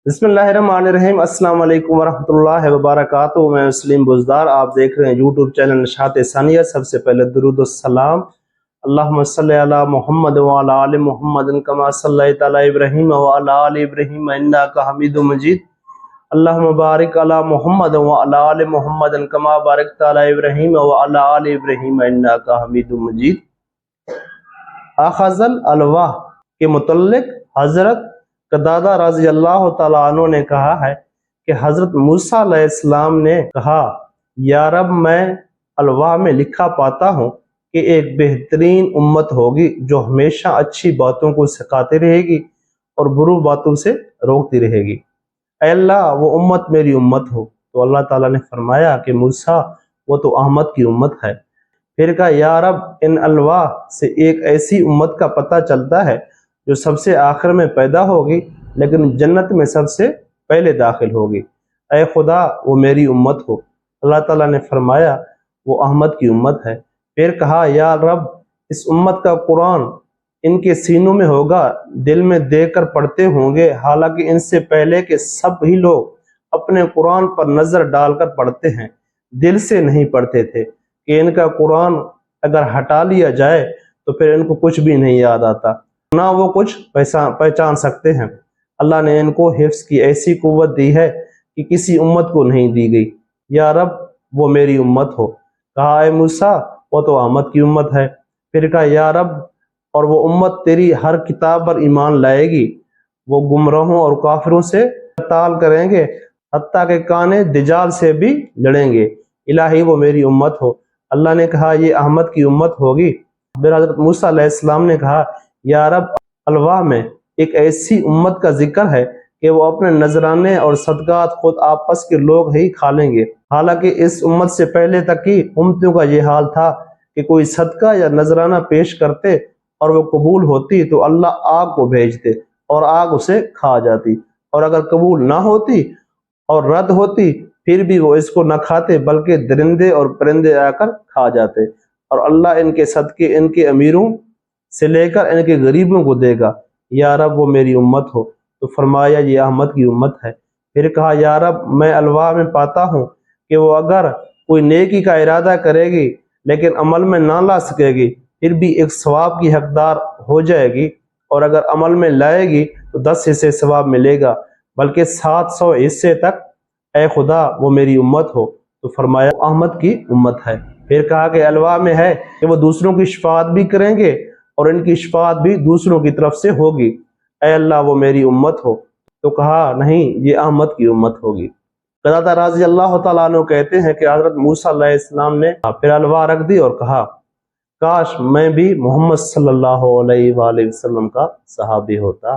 बिस्मिल्लाहिर्रहमानिर्रहीम। अस्सलाम वालेकुम वरहमतुल्लाहि वबरकातुहू। मैं मुस्लिम बुज़दार, आप देख रहे हैं यूट्यूब चैनल नशात सानिया। सबसे पहले दुरूद व सलाम अल्लाहुम्मा सल्लि अला मुहम्मद व अला आलि मुहम्मद कमा सल्लैता अला इब्राहीम व अला आलि इब्राहीम इन्नका हमीदुम मजीद। अल्लाहुम्मा बारिक अला मुहम्मद व अला आलि मुहम्मद कमा बारकता अला इब्राहीम व अला आलि इब्राहीम इन्नका हमीदुम मजीद। आखज़ल अलवाह के मुतल्लिक़ हज़रत कतादा रज़ी अल्लाह तआला अन्हु ने कहा है कि हज़रत मूसा अलैहिस्सलाम ने कहा, या रब, मैं अलवाह में लिखा पाता हूँ कि एक बेहतरीन उम्मत होगी जो हमेशा अच्छी बातों को सिखाती रहेगी और बुरी बातों से रोकती रहेगी। ऐ अल्लाह, वो उम्मत मेरी उम्मत हो। तो अल्लाह ताला ने फरमाया कि मूसा, वो तो अहमद की उम्मत है। फिर कहा, या रब, इन अलवाह से एक ऐसी उम्मत का पता चलता है जो सबसे आखिर में पैदा होगी लेकिन जन्नत में सबसे पहले दाखिल होगी। ऐ खुदा, वो मेरी उम्मत हो। अल्लाह ताला ने फरमाया वो अहमद की उम्मत है। फिर कहा, या रब, इस उम्मत का कुरान इनके सीनों में होगा, दिल में देकर पढ़ते होंगे, हालांकि इनसे पहले के सब ही लोग अपने कुरान पर नज़र डालकर पढ़ते हैं, दिल से नहीं पढ़ते थे कि इनका कुरान अगर हटा लिया जाए तो फिर इनको कुछ भी नहीं याद आता, ना वो कुछ पहचान सकते हैं। अल्लाह ने इनको हिफ्ज़ की ऐसी कुव्वत दी है कि किसी उम्मत को नहीं दी गई। या रब, वो मेरी उम्मत हो। कहा, ऐ मूसा, वो तो अहमद की उम्मत है। फिर कहा, या रब, और वो उम्मत तेरी हर किताब पर ईमान लाएगी, वो गुमराहों और काफिरों से कताल करेंगे, हत्ता के काने दिजाल से भी लड़ेंगे। इलाही, वो मेरी उम्मत हो। अल्लाह ने कहा, ये अहमद की उम्मत होगी। फिर हज़रत मूसा अलैहिस्सलाम ने कहा, या रब, अलवाह में एक ऐसी उम्मत का जिक्र है कि वो अपने नजराने और सदकात खुद आपस के लोग ही खा लेंगे, हालांकि इस उम्मत से पहले तक की उम्मतों का ये हाल था कि कोई सदका या नजराना पेश करते और वो कबूल होती तो अल्लाह आग को भेजते और आग उसे खा जाती, और अगर कबूल ना होती और रद्द होती फिर भी वो इसको न खाते बल्कि दरिंदे और परिंदे आकर खा जाते, और अल्लाह इनके सदके इनके अमीरों से लेकर इनके गरीबों को देगा। या रब, वो मेरी उम्मत हो। तो फरमाया ये अहमद की उम्मत है। फिर कहा, या रब, मैं अलवाह में पाता हूँ कि वो अगर कोई नेकी का इरादा करेगी लेकिन अमल में ना ला सकेगी फिर भी एक सवाब की हकदार हो जाएगी, और अगर अमल में लाएगी तो 10 हिस्से सवाब मिलेगा, बल्कि 700 हिस्से तक। ऐ खुदा, वो मेरी उम्मत हो। तो फरमाया अहमद की उम्मत है। फिर कहा कि अलवाह में है कि वो दूसरों की शफाअत भी करेंगे और इनकी शफाअत भी दूसरों की तरफ से होगी। ऐ अल्लाह, वो मेरी उम्मत हो। तो कहा, नहीं, ये अहमद की उम्मत होगी। कतादा रज़ी अल्लाह तआला अन्हु कहते हैं कि हज़रत मूसा अलैहिस्सलाम ने फिर अलवाह रख दी और कहा, काश मैं भी मोहम्मद सल्लल्लाहु अलैहि वसल्लम का सहाबी होता।